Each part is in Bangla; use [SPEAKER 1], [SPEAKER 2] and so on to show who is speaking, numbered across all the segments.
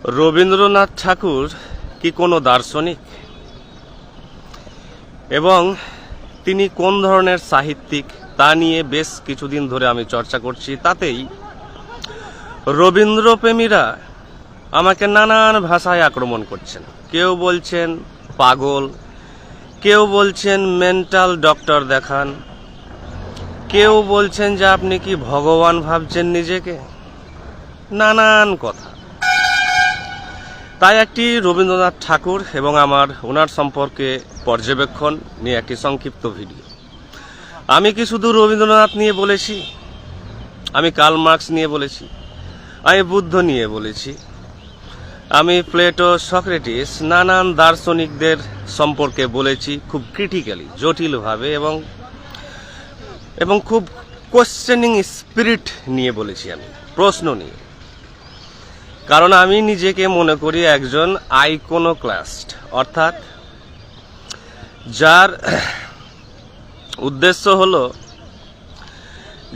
[SPEAKER 1] রবীন্দ্রনাথ ঠাকুর কি কোনো দার্শনিক এবং তিনি কোন ধরনের সাহিত্যিক তা নিয়ে বেশ কিছুদিন ধরে আমি চর্চা করছি। তাতেই রবীন্দ্রপ্রেমীরা আমাকে নানান ভাষায় আক্রমণ করছেন। কেউ বলছেন পাগল, কেউ বলছেন মেন্টাল ডক্টর দেখান, কেউ বলছেন যে আপনি কি ভগবান ভাবছেন নিজেকে, নানান কথা। তাই একটি রবীন্দ্রনাথ ঠাকুর এবং ওনার সম্পর্কে পর্যবেক্ষণ নিয়ে একটি সংক্ষিপ্ত ভিডিও। আমি কি শুধু রবীন্দ্রনাথ নিয়ে বলেছি? আমি কার্ল মার্কস নিয়ে বলেছি, আমি বুদ্ধ নিয়ে বলেছি, আমি প্লেটো, সক্রেটিস, নানান দার্শনিকদের সম্পর্কে বলেছি খুব ক্রিটিক্যালি, জটিলভাবে এবং খুব কোশ্চেনিং স্পিরিট নিয়ে বলেছি, আমি প্রশ্ন নিয়ে। কারণ আমি নিজেকে মনে করি একজন আইকোনোক্লাস্ট, অর্থাৎ যার উদ্দেশ্য হলো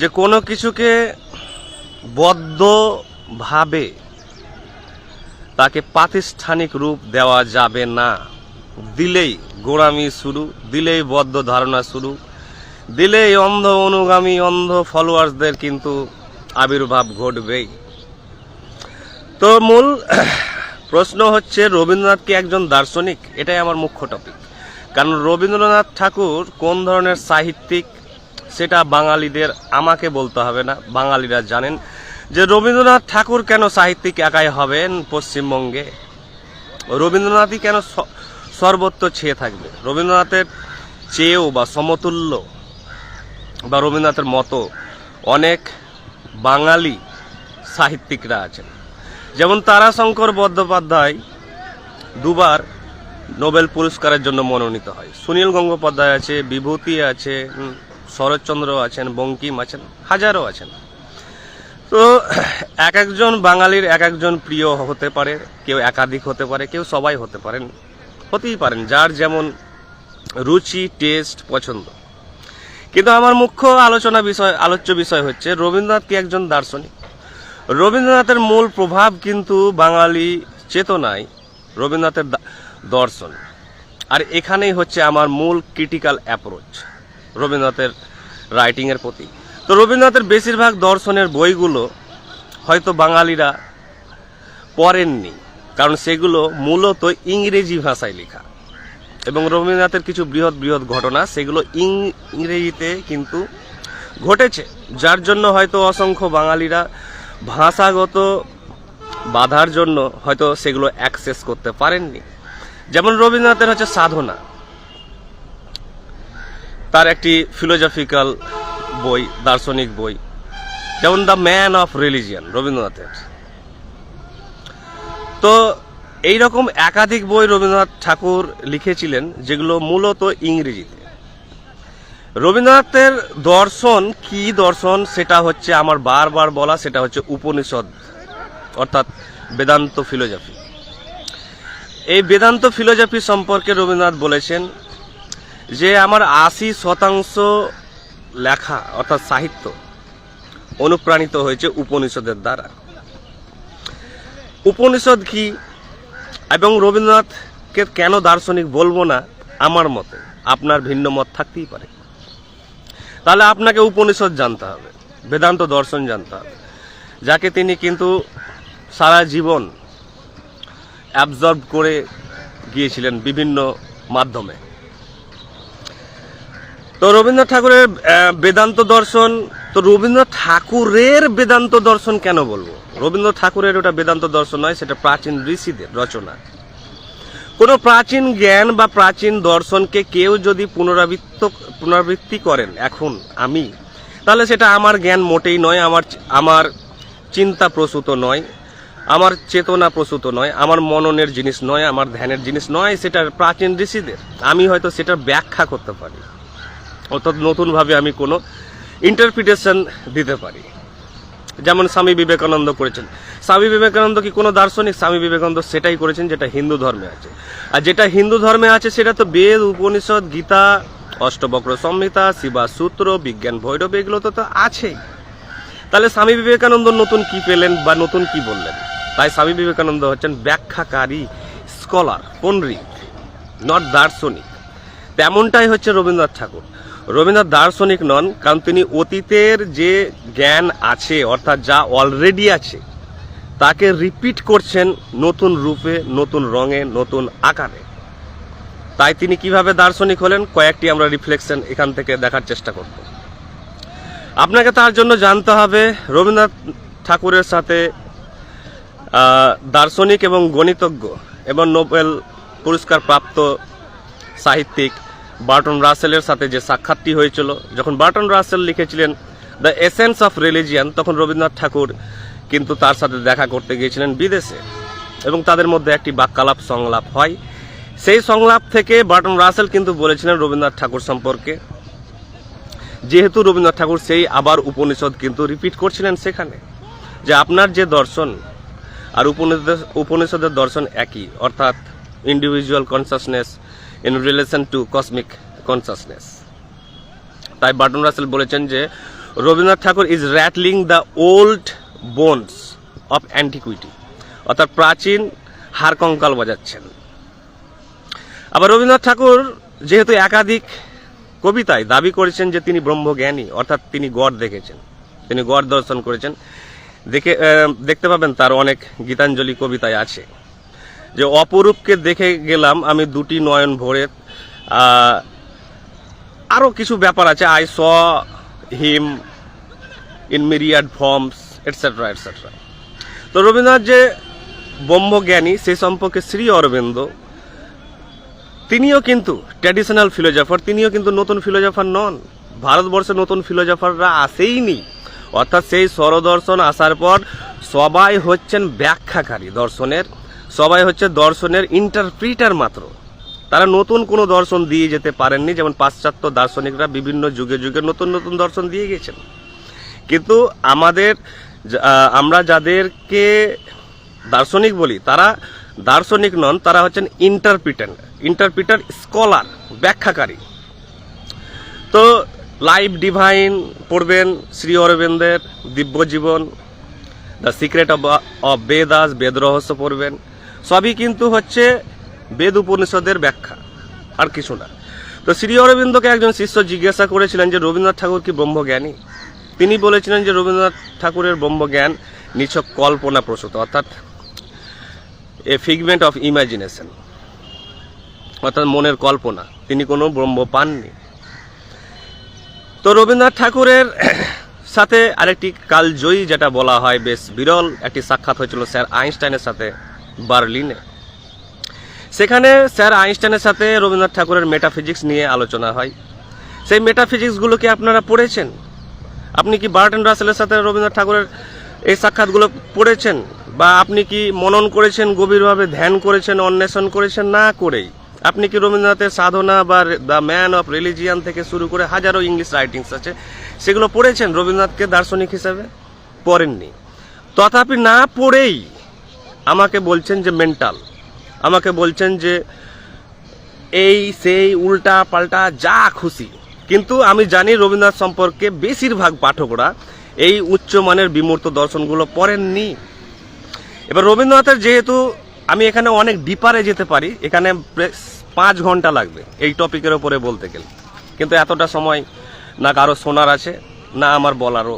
[SPEAKER 1] যে কোনো কিছুকে বদ্ধভাবে তাকে প্রাতিষ্ঠানিক রূপ দেওয়া যাবে না। দিলেই গোঁড়ামি শুরু, দিলেই বদ্ধ ধারণা শুরু, দিলেই অন্ধ অনুগামী, অন্ধ ফলোয়ার্সদের কিন্তু আবির্ভাব ঘটবেই। তো মূল প্রশ্ন হচ্ছে রবীন্দ্রনাথ কি একজন দার্শনিক? এটাই আমার মুখ্য টপিক। কারণ রবীন্দ্রনাথ ঠাকুর কোন ধরনের সাহিত্যিক সেটা বাঙালিদের আমাকে বলতে হবে না, বাঙালিরা জানেন যে রবীন্দ্রনাথ ঠাকুর কেন সাহিত্যিক একাই হবেন পশ্চিমবঙ্গে। রবীন্দ্রনাথই কেন সর্বত্র ছেয়ে থাকবে? রবীন্দ্রনাথের চেয়েও বা সমতুল্য বা রবীন্দ্রনাথের মতো অনেক বাঙালি সাহিত্যিকরা আছেন। যেমন তারাশঙ্কর বন্দ্যোপাধ্যায় দুবার নোবেল পুরস্কারের জন্য মনোনীত হয়। সুনীল গঙ্গোপাধ্যায় আছে, বিভূতি আছে, শরৎচন্দ্র আছেন, বঙ্কিম আছেন, হাজারো আছেন। তো এক একজন বাঙালির এক একজন প্রিয় হতে পারে, কেউ একাধিক হতে পারে, কেউ সবাই হতে পারেন, হতেই পারেন, যার যেমন রুচি, টেস্ট, পছন্দ। কিন্তু আমার মুখ্য আলোচ্য বিষয় হচ্ছে রবীন্দ্রনাথ কি একজন দার্শনিক? রবীন্দ্রনাথের মূল প্রভাব কিন্তু বাঙালি চেতনায় রবীন্দ্রনাথের দর্শন। আর এখানেই হচ্ছে আমার মূল ক্রিটিক্যাল অ্যাপ্রোচ রবীন্দ্রনাথের রাইটিংয়ের প্রতি। তো রবীন্দ্রনাথের বেশিরভাগ দর্শনের বইগুলো হয়তো বাঙালিরা পড়েননি, কারণ সেগুলো মূলত ইংরেজি ভাষায় লেখা, এবং রবীন্দ্রনাথের কিছু বৃহৎ বৃহৎ ঘটনা সেগুলো ইংরেজিতে কিন্তু ঘটেছে, যার জন্য হয়তো অসংখ্য বাঙালিরা ভাষাগত বাধার জন্য হয়তো সেগুলো অ্যাক্সেস করতে পারেননি। যেমন রবীন্দ্রনাথের হচ্ছে সাধনা, তার একটি ফিলোজফিক্যাল বই, দার্শনিক বই, যেমন দ্য ম্যান অফ রিলিজিয়ান রবীন্দ্রনাথের। তো এইরকম একাধিক বই রবীন্দ্রনাথ ঠাকুর লিখেছিলেন যেগুলো মূলত ইংরেজিতে। রবীন্দ্রনাথের দর্শন কি দর্শন সেটা হচ্ছে আমার বারবার বলা, সেটা হচ্ছে উপনিষদ, অর্থাৎ বেদান্ত ফিলোজফি। এই বেদান্ত ফিলোজফি সম্পর্কে রবীন্দ্রনাথ বলেছেন যে আমার 80% লেখা অর্থাৎ সাহিত্য অনুপ্রাণিত হয়েছে উপনিষদের দ্বারা। উপনিষদ কি এবং রবীন্দ্রনাথকে কেন দার্শনিক বলবো না, আমার মতে আপনার ভিন্ন মত থাকতেই পারে। তাহলে আপনাকে উপনিষদ জানতে হবে, বেদান্ত দর্শন জানতে হবে, যাকে তিনি কিন্তু সারা জীবন অ্যাবজর্ব করে গিয়েছিলেন বিভিন্ন মাধ্যমে। তো রবীন্দ্রনাথ ঠাকুরের বেদান্ত দর্শন, তো রবীন্দ্রনাথ ঠাকুরের বেদান্ত দর্শন কেন বলবো? রবীন্দ্রনাথ ঠাকুরের ওটা বেদান্ত দর্শন নয়, সেটা প্রাচীন ঋষিদের রচনা। কোনো প্রাচীন জ্ঞান বা প্রাচীন দর্শনকে কেউ যদি পুনরাবৃত্তি করেন এখন তাহলে সেটা আমার জ্ঞান মোটেই নয়, আমার চিন্তা প্রসূত নয়, আমার চেতনা প্রসূত নয়, আমার মননের জিনিস নয়, আমার ধ্যানের জিনিস নয়, সেটা প্রাচীন ঋষিদের। আমি হয়তো সেটার ব্যাখ্যা করতে পারি, অর্থাৎ নতুনভাবে আমি কোনো ইন্টারপ্রিটেশন দিতে পারি, যেমন স্বামী বিবেকানন্দ করেছেন। স্বামী বিবেকানন্দ কি কোনো দার্শনিক? স্বামী বিবেকানন্দ সেটাই করেছেন যেটা হিন্দু ধর্মে আছে, আর যেটা হিন্দু ধর্মে আছে সেটা তো বেদ, উপনিষদ, গীতা, অষ্টবক্র সংহিতা, শিবা সূত্র, বিজ্ঞান ভৈরব, এগুলো তো আছেই। তাহলে স্বামী বিবেকানন্দ নতুন কি পেলেন বা নতুন কি বললেন? তাই স্বামী বিবেকানন্দ হচ্ছেন ব্যাখ্যাকারী, স্কলার, পণ্ডিত, নট দার্শনিক। তেমনটাই হচ্ছে রবীন্দ্রনাথ ঠাকুর। রবীন্দ্রনাথ দার্শনিক নন, কারণ তিনি অতীতের যে জ্ঞান আছে, অর্থাৎ যা অলরেডি আছে, তাকে রিপিট করছেন নতুন রূপে, নতুন রঙে, নতুন আকারে। তাই তিনি কিভাবে দার্শনিক হলেন, কয়েকটি আমরা রিফ্লেকশন এখান থেকে দেখার চেষ্টা করব। আপনাকে তার জন্য জানতে হবে রবীন্দ্রনাথ ঠাকুরের সাথে দার্শনিক এবং গণিতজ্ঞ এবং নোবেল পুরস্কার প্রাপ্ত সাহিত্যিক বার্টন রাসেলের সাথে যে সাক্ষাৎটি হয়েছিল, যখন বার্টন রাসেল লিখেছিলেন দ্য এসেন্স অফ রিলিজিয়ান, তখন রবীন্দ্রনাথ ঠাকুর কিন্তু তার সাথে দেখা করতে গিয়েছিলেন বিদেশে, এবং তাদের মধ্যে একটি বাক্যালাপ সংলাপ হয়। সেই সংলাপ থেকে বার্টন রাসেল কিন্তু বলেছিলেন রবীন্দ্রনাথ ঠাকুর সম্পর্কে, যেহেতু রবীন্দ্রনাথ ঠাকুর সেই আবার উপনিষদ কিন্তু রিপিট করছিলেন সেখানে, যে আপনার যে দর্শন আর উপনিষদের দর্শন একই, অর্থাৎ individual consciousness in relation to cosmic consciousness. তাই বার্টন রাসেল বলেছেন যে Rabindranath Thakur is rattling the old bones of antiquity, অর্থাৎ প্রাচীন হাড় কঙ্কাল বাজাচ্ছেন। আবার রবীন্দ্রনাথ ঠাকুর যেহেতু একাধিক কবিতায় দাবি করেছেন যে তিনি ব্রহ্মজ্ঞানী, অর্থাৎ তিনি গড দেখেছেন, তিনি গড দর্শন করেছেন। দেখতে পাবেন তার অনেক গীতাঞ্জলি কবিতায় আছে যে অপরূপকে দেখে গেলাম আমি দুটি নয়ন ভরে, আরও কিছু ব্যাপার আছে, I saw him in myriad forms etcetera etcetera. তো রবীন্দ্রনাথ যে ব্রহ্মজ্ঞানী সে সম্পর্কে শ্রী অরবিন্দ তিনিও কিন্তু ট্র্যাডিশনাল ফিলোজফার, তিনিও কিন্তু নতুন ফিলোজফার নন। ভারতবর্ষে নতুন ফিলোজফাররা আসেইনি, অর্থাৎ সেই স্বরদর্শন আসার পর সবাই হচ্ছেন ব্যাখ্যাকারী দর্শনের, সবাই হচ্ছে দর্শনের ইন্টারপ্রিটার মাত্র। তারা নতুন কোনো দর্শন দিয়ে যেতে পারেননি, যেমন পাশ্চাত্য দার্শনিকরা বিভিন্ন যুগে যুগে নতুন নতুন দর্শন দিয়ে গেছেন। কিন্তু আমরা যাদেরকে দার্শনিক বলি তারা দার্শনিক নন, তারা হচ্ছেন ইন্টারপ্রিটার, স্কলার, ব্যাখ্যাকারী। তো লাইফ ডিভাইন পড়বেন, শ্রী অরবিন্দের দিব্যজীবন, দ্য সিক্রেট অফ বেদাস, বেদ রহস্য পড়বেন, সবই কিন্তু হচ্ছে বেদ উপনিষদের ব্যাখ্যা, আর কিছু না। তো শ্রী অরবিন্দকে একজন শিষ্য জিজ্ঞাসা করেছিলেন যে রবীন্দ্রনাথ ঠাকুর কি ব্রহ্মজ্ঞানী? তিনি বলেছিলেন যে রবীন্দ্রনাথ ঠাকুরের ব্রহ্মজ্ঞান নিছক কল্পনা প্রসূত, অর্থাৎ এ ফিগমেন্ট অফ ইমাজিনেশন, অর্থাৎ মনের কল্পনা, তিনি কোনো ব্রহ্ম পাননি। তো রবীন্দ্রনাথ ঠাকুরের সাথে আরেকটি কালজয়ী যেটা বলা হয়, বেশ বিরল একটি সাক্ষাৎ হয়েছিল স্যার আইনস্টাইনের সাথে বার্লিনে। সেখানে স্যার আইনস্টাইনের সাথে রবীন্দ্রনাথ ঠাকুরের মেটাফিজিক্স নিয়ে আলোচনা হয়। সেই মেটাফিজিক্সগুলো কি আপনারা পড়েছেন? আপনি কি বার্টন রাসেলের সাথে রবীন্দ্রনাথ ঠাকুরের এই সাক্ষাৎগুলো পড়েছেন, বা আপনি কি মনন করেছেন, গভীরভাবে ধ্যান করেছেন, অন্বেষণ করেছেন? না করেই আপনি কি রবীন্দ্রনাথের সাধনা বা দ্য ম্যান অফ রিলিজিয়ান থেকে শুরু করে হাজারো ইংলিশ রাইটিংস আছে, সেগুলো পড়েছেন? রবীন্দ্রনাথকে দার্শনিক হিসাবে পড়েননি। তথাপি না পড়েই আমাকে বলছেন যে মেন্টাল, আমাকে বলছেন যে এই সেই উল্টা পাল্টা যা খুশি। কিন্তু আমি জানি রবীন্দ্রনাথ সম্পর্কে বেশিরভাগ পাঠকরা এই উচ্চমানের বিমূর্ত দর্শনগুলো পড়েননি। এবার রবীন্দ্রনাথের যেহেতু আমি এখানে অনেক ডিপারে যেতে পারি, এখানে 5 ঘন্টা লাগবে এই টপিকের ওপরে বলতে গেলে, কিন্তু এতটা সময় না কারো শোনার আছে, না আমার বলারও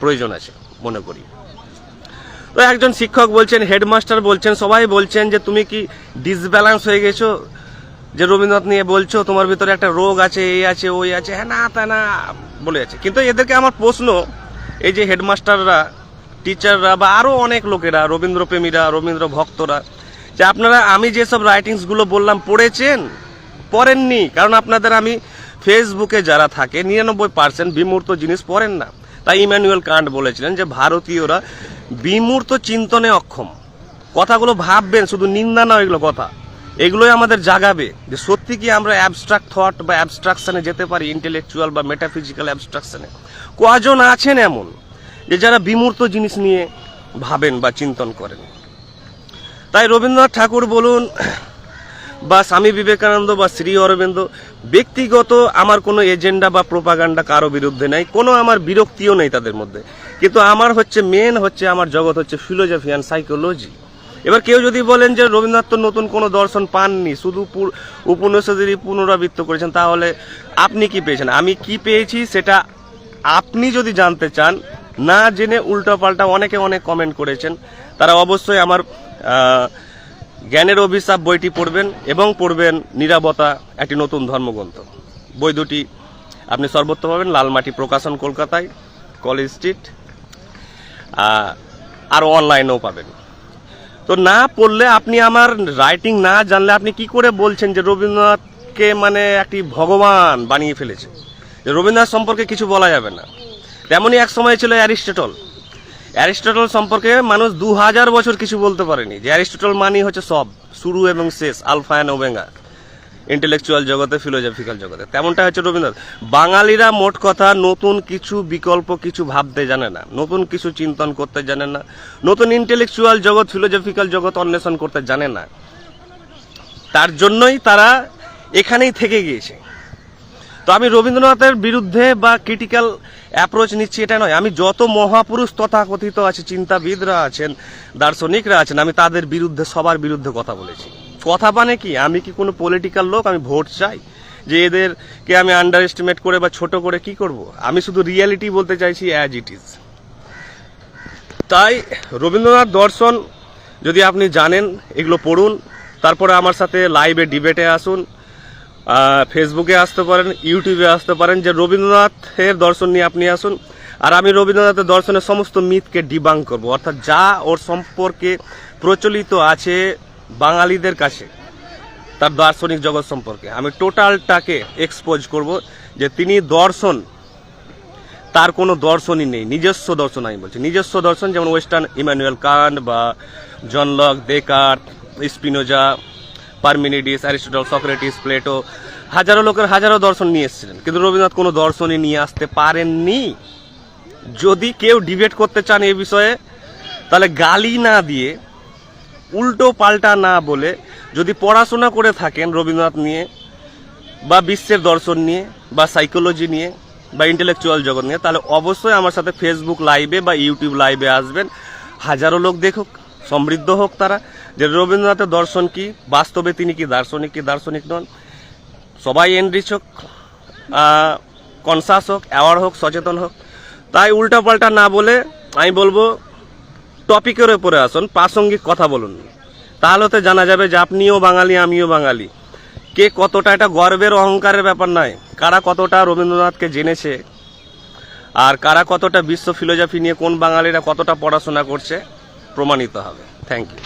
[SPEAKER 1] প্রয়োজন আছে মনে করি। তো একজন শিক্ষক বলছেন, হেডমাস্টার বলছেন, সবাই বলছেন যে তুমি কি ডিসব্যালেন্স হয়ে গেছো, যে রবীন্দ্রনাথ নিয়ে বলছো, তোমার ভিতরে একটা রোগ আছে, এই আছে ওই আছে, হ্যাঁ না তা না বলে আছে। কিন্তু এদেরকে আমার প্রশ্ন, এই যে হেডমাস্টাররা, টিচাররা বা আরও অনেক লোকেরা, রবীন্দ্রপ্রেমীরা, রবীন্দ্র ভক্তরা, যে আপনারা আমি যেসব রাইটিংসগুলো বললাম পড়েছেন? পড়েননি। কারণ আপনাদের আমি ফেসবুকে যারা থাকে 99% বিমূর্ত জিনিস পড়েন না। তাই ইমানুয়েল কান্ট বলেছিলেন যে ভারতীয়রা বিমূর্ত চিন্তনে অক্ষম। কথাগুলো ভাববেন, শুধু নিন্দা না, এগুলো কথা, এগুলোই আমাদের জাগাবে যে সত্যি কি আমরা অ্যাবস্ট্রাক্ট থট বা অ্যাবস্ট্রাকশনে যেতে পারি, ইন্টেলেকচুয়াল বা মেটাফিজিক্যাল অ্যাবস্ট্রাকশনে। কজন আছেন এমন যে যারা বিমূর্ত জিনিস নিয়ে ভাবেন বা চিন্তন করেন? তাই রবীন্দ্রনাথ ঠাকুর বলুন, বা স্বামী বিবেকানন্দ বা শ্রী অরবিন্দ, ব্যক্তিগত আমার কোনো এজেন্ডা বা প্রোপাগান্ডা কারো বিরুদ্ধে নাই, কোনো আমার বিরক্তিও নেই তাদের মধ্যে, কিন্তু আমার হচ্ছে মেন হচ্ছে আমার জগৎ হচ্ছে ফিলোসফি অ্যান্ড সাইকোলজি। এবার কেউ যদি বলেন যে রবীন্দ্রনাথ তো নতুন কোনো দর্শন পাননি, শুধু উপনিষদেরই পুনরাবৃত্ত করেছেন, তাহলে আপনি কি পেয়েছেন? আমি কি পেয়েছি সেটা আপনি যদি জানতে চান, না জেনে উল্টোপাল্টা অনেকে অনেক কমেন্ট করেছেন, তারা অবশ্যই আমার জ্ঞানের অভিশাপ বইটি পড়বেন এবং পড়বেন নীরবতা, একটি নতুন ধর্মগ্রন্থ। বই দুটি আপনি সর্বত্র পাবেন, লালমাটি প্রকাশন, কলকাতায়, কলেজ স্ট্রিট, আর অনলাইনেও পাবেন। তো না পড়লে আপনি আমার রাইটিং না জানলে আপনি কি করে বলছেন যে রবীন্দ্রনাথকে মানে একটি ভগবান বানিয়ে ফেলেছে, যে রবীন্দ্রনাথ সম্পর্কে কিছু বলা যাবে না? তেমনই এক সময় ছিল অ্যারিস্টটল সম্পর্কে মানুষ 2000 বছর কিছু বলতে পারেনি, যে অ্যারিস্টটল মানি হচ্ছে সব, শুরু এবং শেষ, আলফা অ্যান্ড ওমেগা, ইন্টেলেকচুয়াল জগতে, ফিলোসফিক্যাল জগতে। তেমনটা হচ্ছে রবীন্দ্রনাথ। বাঙালিরা মোট কথা নতুন কিছু বিকল্প কিছু ভাবতে জানে না, নতুন কিছু চিন্তন করতে জানে না, নতুন ইন্টেলেকচুয়াল জগৎ, ফিলোসফিক্যাল জগৎ অন্বেষণ করতে জানে না। তার জন্যই তারা এখানেই থেকে গিয়েছে। তো আমি রবীন্দ্রনাথের বিরুদ্ধে বা ক্রিটিক্যাল অ্যাপ্রোচ নিচ্ছি এটা নয়। আমি যত মহাপুরুষ তথাকথিত আছে, চিন্তাবিদরা আছেন, দার্শনিকরা আছেন, আমি তাদের বিরুদ্ধে, সবার বিরুদ্ধে কথা বলেছি। কথা মানে কি, আমি কি কোনো পলিটিক্যাল লোক? আমি ভোট চাই যে এদেরকে আমি আন্ডার এস্টিমেট করে বা ছোট করে কি করব? আমি শুধু রিয়ালিটি বলতে চাইছি অ্যাজ ইট ইজ। তাই রবীন্দ্রনাথ দর্শন যদি আপনি জানেন, এগুলো পড়ুন, তারপরে আমার সাথে লাইভে ডিবেটে আসুন, ফেসবুকে আসতে পারেন, ইউটিউবে আসতে পারেন, যে রবীন্দ্রনাথের দর্শন নিয়ে আপনি আসুন, আর আমি রবীন্দ্রনাথের দর্শনের সমস্ত মিথকে ডিবাঙ্ক করব, অর্থাৎ যা ওর সম্পর্কে প্রচলিত আছে বাঙালিদের কাছে, তার দার্শনিক জগৎ সম্পর্কে আমি টোটালটাকে এক্সপোজ করব, যে তিনি দর্শন, তার কোনো দর্শনই নেই, নিজস্ব দর্শন। আমি বলছি নিজস্ব দর্শন, যেমন ওয়েস্টার্ন ইমানুয়েল কান্ট বা John Locke, Descartes, Spinoza, Parmenides, Aristotle, Socrates, Plato, হাজারো লোকের হাজারো দর্শন নিয়ে এসেছিলেন, কিন্তু রবীন্দ্রনাথ কোনো দর্শনই নিয়ে আসতে পারেননি। যদি কেউ ডিবেট করতে চান এই বিষয়ে, তাহলে গালি না দিয়ে, উল্টো পাল্টা না বলে, যদি পড়াশোনা করে থাকেন রবীন্দ্রনাথ নিয়ে বা বিশ্বের দর্শন নিয়ে বা সাইকোলজি নিয়ে বা ইন্টেলেকচুয়াল জগৎ নিয়ে, তাহলে অবশ্যই আমার সাথে ফেসবুক লাইভে বা ইউটিউব লাইভে আসবেন। হাজারো লোক দেখুক, সমৃদ্ধ হোক তারা, যে রবীন্দ্রনাথের দর্শন কি, বাস্তবে তিনি কি দার্শনিক কি দার্শনিক নন। সবাই এনরিচ হোক, কনসাস হোক, অ্যাওয়ার হোক, সচেতন হোক। তাই উল্টাপাল্টা না বলে আমি বলবো টপিকের উপরে আসুন, প্রাসঙ্গিক কথা বলুন, তাহলে তো জানা যাবে যে আপনিও বাঙালি, আমিও বাঙালি। কে কতটা, এটা গর্বের অহংকারের ব্যাপার নয়, কারা কতটা রবীন্দ্রনাথকে জেনেছে আর কারা কতটা বিশ্ব ফিলোসফি নিয়ে, কোন বাঙালিরা কতটা পড়াশোনা করছে, প্রমাণিত হবে। Thank you.